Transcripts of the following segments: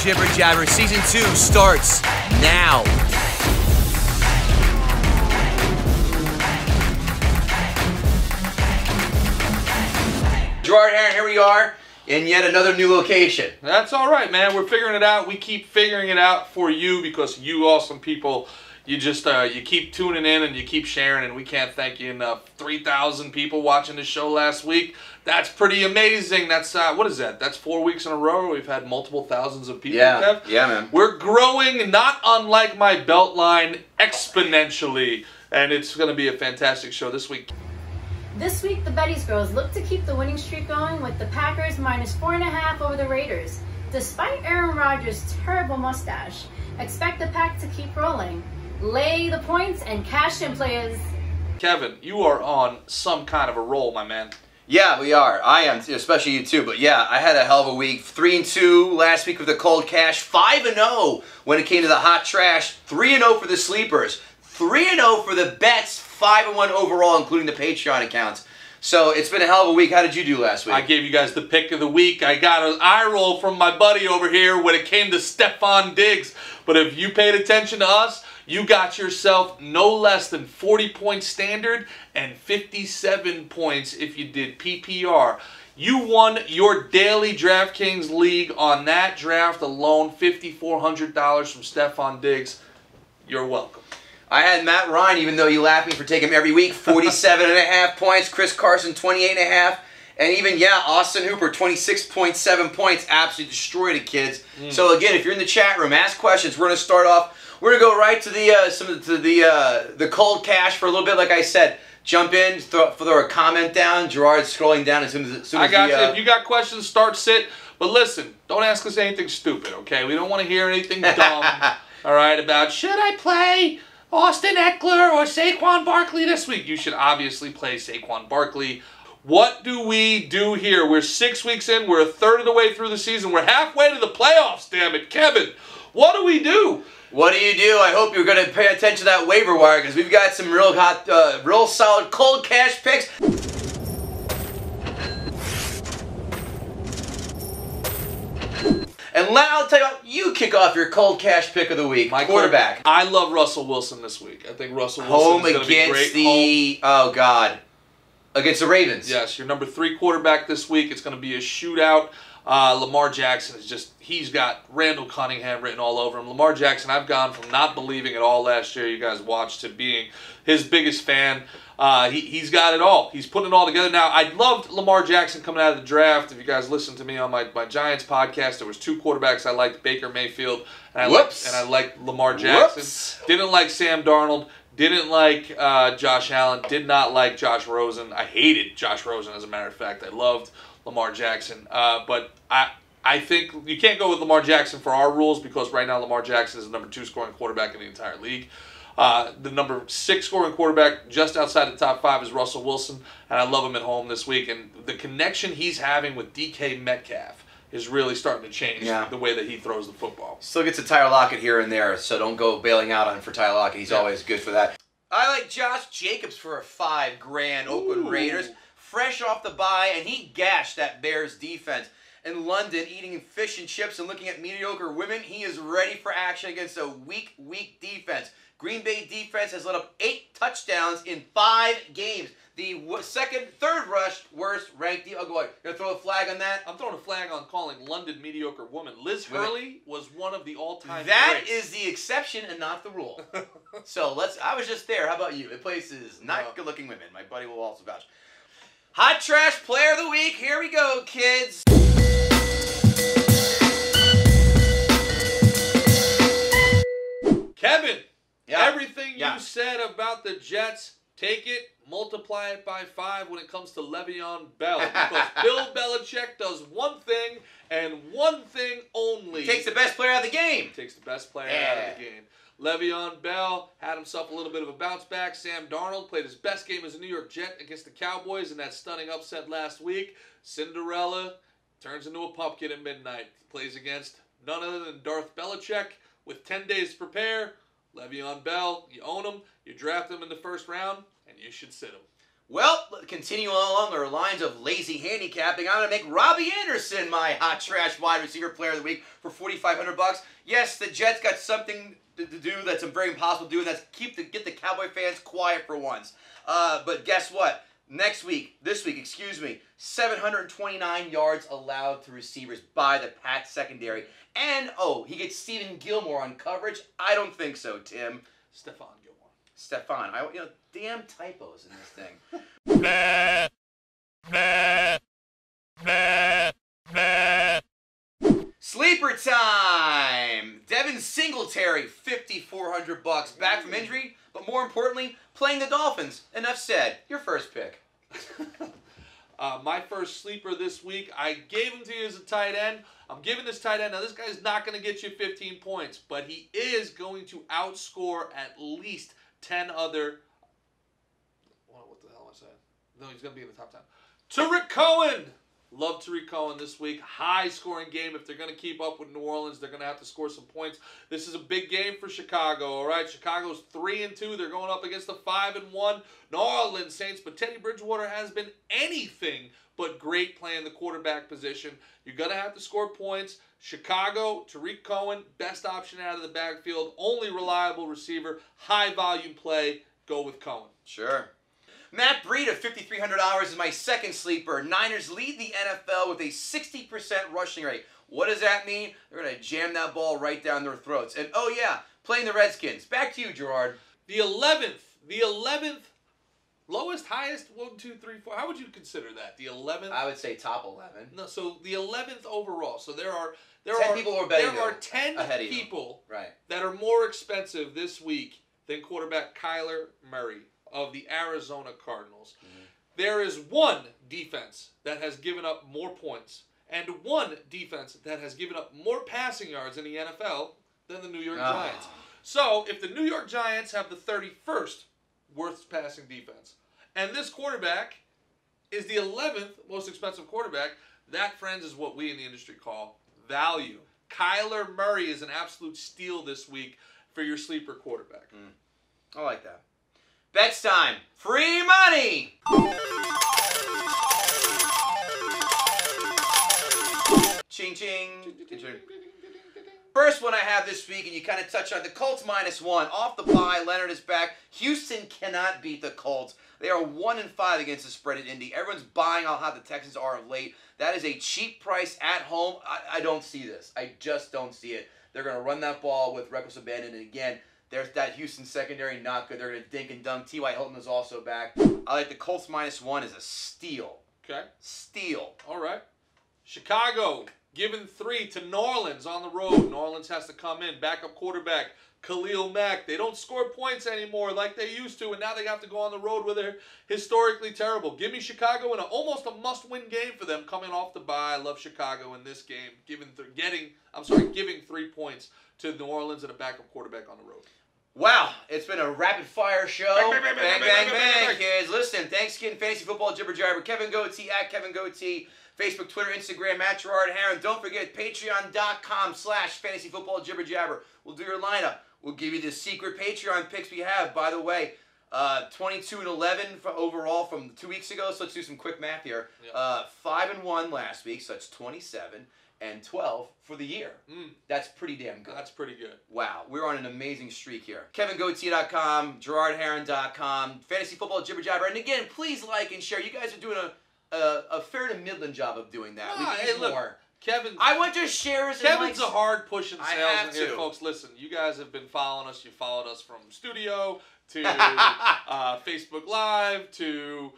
Jibber Jabber Season 2 starts now. Gerard Heron, here we are in yet another new location. That's all right, man. We're figuring it out. We keep figuring it out for you because you awesome people, you just you keep tuning in and you keep sharing, and we can't thank you enough. 3,000 people watching the show last week. That's pretty amazing. That's what is that? That's 4 weeks in a row. We've had multiple thousands of people. Yeah, man. We're growing, not unlike my belt line, exponentially, and it's going to be a fantastic show this week. This week, the Betty's girls look to keep the winning streak going with the Packers minus 4.5 over the Raiders. Despite Aaron Rodgers' terrible mustache, expect the Pack to keep rolling. Lay the points and cash in, players. Kevin, you are on some kind of a roll, my man. Yeah, we are. I am, especially you too. But yeah, I had a hell of a week. 3-2 last week with the cold cash. 5-0 when it came to the hot trash. 3-0 for the sleepers. 3-0 for the bets. 5-1 overall, including the Patreon accounts. So it's been a hell of a week. How did you do last week? I gave you guys the pick of the week. I got an eye roll from my buddy over here when it came to Stefon Diggs. But if you paid attention to us, you got yourself no less than 40 points standard and 57 points if you did PPR. You won your daily DraftKings league on that draft alone, $5,400 from Stefon Diggs. You're welcome. I had Matt Ryan, even though you laugh at me for taking him every week, 47.5 points. Chris Carson, 28.5. And even, yeah, Austin Hooper, 26.7 points. Absolutely destroyed the kids. So again, if you're in the chat room, ask questions. We're going to start off. We're going to go right to the cold cash for a little bit. Like I said, jump in, throw a comment down. Gerard's scrolling down as soon as I got you. If you got questions, start, sit. But listen, don't ask us anything stupid, okay? We don't want to hear anything dumb, all right, about should I play Austin Eckler or Saquon Barkley this week? You should obviously play Saquon Barkley. What do we do here? We're 6 weeks in. We're a third of the way through the season. We're halfway to the playoffs, damn it. Kevin, what do we do? What do you do? I hope you're going to pay attention to that waiver wire because we've got some real hot, real solid cold cash picks. And now I'll tell you what, you kick off your cold cash pick of the week. My quarterback. I love Russell Wilson this week. I think Russell Wilson home is going to be against great. Oh God, against the Ravens. Yes, your number 3 quarterback this week. It's going to be a shootout. Lamar Jackson is just—he's got Randall Cunningham written all over him. Lamar Jackson, I've gone from not believing at all last year, you guys watched, to being his biggest fan. He's got it all. He's putting it all together. Now, I loved Lamar Jackson coming out of the draft. If you guys listened to me on my Giants podcast, there was 2 quarterbacks I liked, Baker Mayfield, and I liked Lamar Jackson. Didn't like Sam Darnold. Didn't like Josh Allen. Did not like Josh Rosen. I hated Josh Rosen, as a matter of fact. I loved Lamar Jackson. But I think you can't go with Lamar Jackson for our rules because right now Lamar Jackson is the number 2 scoring quarterback in the entire league. The number 6 scoring quarterback just outside the top 5 is Russell Wilson, and I love him at home this week. And the connection he's having with DK Metcalf is really starting to change the way that he throws the football. Still gets a Tyler Lockett here and there, so don't go bailing out on him for Tyler Lockett. He's always good for that. I like Josh Jacobs for a $5,000 Oakland Raiders. Fresh off the bye, and he gashed that Bears defense. In London, eating fish and chips and looking at mediocre women, he is ready for action against a weak defense. Green Bay defense has let up 8 touchdowns in 5 games. The third worst ranked. Oh, go ahead. You're gonna throw a flag on that? I'm throwing a flag on calling London mediocre woman. Liz Hurley was one of the all-time. That is the exception and not the rule. So I was just there. How about you? It places not good-looking women. My buddy will also vouch. Hot Trash Player of the Week. Here we go, kids. Kevin, everything you said about the Jets, take it, multiply it by 5 when it comes to Le'Veon Bell. Because Bill Belichick does one thing and one thing only. He takes the best player out of the game. Takes the best player out of the game. Le'Veon Bell had himself a little bit of a bounce back. Sam Darnold played his best game as a New York Jet against the Cowboys in that stunning upset last week. Cinderella turns into a pumpkin at midnight. Plays against none other than Darth Belichick with 10 days to prepare. Le'Veon Bell, you own him, you draft him in the first round, and you should sit him. Well, continuing along our lines of lazy handicapping, I'm going to make Robbie Anderson my hot trash wide receiver player of the week for $4,500. Yes, the Jets got something to do that's very impossible to do, and that's get the Cowboy fans quiet for once. But guess what? This week, 729 yards allowed to receivers by the Pats secondary. And, he gets Stephen Gilmore on coverage? I don't think so, Tim. Stephon Gilmore. Stephon. Damn typos in this thing. Sleeper time! Devin Singletary, $5,400 back from injury, but more importantly, playing the Dolphins. Enough said. Your first pick. My first sleeper this week, I gave him to you as a tight end. I'm giving this tight end. Now, this guy's not going to get you 15 points, but he is going to outscore at least 10 other... What the hell am I saying? No, he's going to be in the top 10. Tariq Cohen! Love Tariq Cohen this week. High-scoring game. If they're going to keep up with New Orleans, they're going to have to score some points. This is a big game for Chicago, all right? Chicago's 3-2. They're going up against the 5-1 New Orleans Saints. But Teddy Bridgewater has been anything but great playing the quarterback position. You're going to have to score points. Chicago, Tariq Cohen, best option out of the backfield. Only reliable receiver. High-volume play. Go with Cohen. Sure. Matt Breida, $5,300 is my second sleeper. Niners lead the NFL with a 60% rushing rate. What does that mean? They're going to jam that ball right down their throats. And, playing the Redskins. Back to you, Gerard. The 11th, lowest, highest, 1, 2, 3, 4. How would you consider that? The 11th? I would say top 11. No, so the 11th overall. So there are 10 people who are betting. There are 10 people right. that are more expensive this week than quarterback Kyler Murray of the Arizona Cardinals. Mm-hmm. There is one defense that has given up more points and one defense that has given up more passing yards in the NFL than the New York Giants. So if the New York Giants have the 31st worst passing defense and this quarterback is the 11th most expensive quarterback, that, friends, is what we in the industry call value. Kyler Murray is an absolute steal this week for your sleeper quarterback. I like that. Bets time. Free money! Ching, ching. First one I have this week, and you kind of touched on the Colts -1. Off the bye, Leonard is back. Houston cannot beat the Colts. They are 1-5 against the spread at Indy. Everyone's buying on how the Texans are of late. That is a cheap price at home. I don't see this. I just don't see it. They're going to run that ball with reckless abandon, and again, there's that Houston secondary, not good. They're going to dink and dunk. T.Y. Hilton is also back. I like the Colts -1 as a steal. Okay. Steal. All right. Chicago, giving 3 to New Orleans on the road. New Orleans has to come in. Backup quarterback, Khalil Mack. They don't score points anymore like they used to, and now they have to go on the road where they're historically terrible. Give me Chicago in almost a must-win game for them coming off the bye. I love Chicago in this game. Giving 3 points to New Orleans and a backup quarterback on the road. Wow, it's been a rapid-fire show. Bang, bang, bang, kids. Listen, thanks again, Fantasy Football Jibber Jabber. Kevin Goatee, at Kevin Goatee. Facebook, Twitter, Instagram, at Gerard Heron. Don't forget, patreon.com/fantasyfootball Jibber Jabber. We'll do your lineup. We'll give you the secret Patreon picks we have. By the way, 22-11 overall from 2 weeks ago. So let's do some quick math here. Yep. 5-1 last week, so that's 27. And 12 for the year. That's pretty damn good. That's pretty good. Wow, we're on an amazing streak here. KevinGoatee.com, GerardHeron.com, Fantasy Football Jibber Jabber. And again, please like and share. You guys are doing a fair to middling job of doing that. We can use more. Kevin, I want your shares. Kevin's a hard pushing salesman here, to. Folks. Listen, you guys have been following us. You followed us from studio to Facebook Live to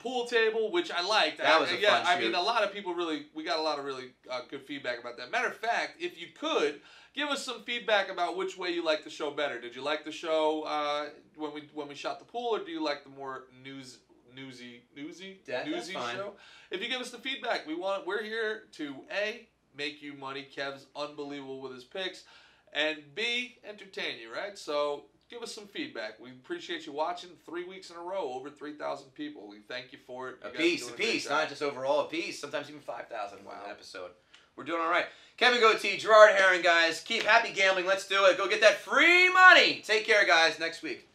pool table, which I liked. That was a fun shoot. I mean, a lot of people we got a lot of really good feedback about that. Matter of fact, if you could give us some feedback about which way you like the show better. Did you like the show when we shot the pool, or do you like the more newsy show? If you give us the feedback, we're here to A, make you money. Kev's unbelievable with his picks, and B, entertain you, right? So give us some feedback. We appreciate you watching 3 weeks in a row, over 3,000 people. We thank you for it. A piece, not just overall, a piece. Sometimes even 5,000 one episode. We're doing all right. Kevin Goatee, Gerard Heron, guys. Keep happy gambling. Let's do it. Go get that free money. Take care, guys. Next week.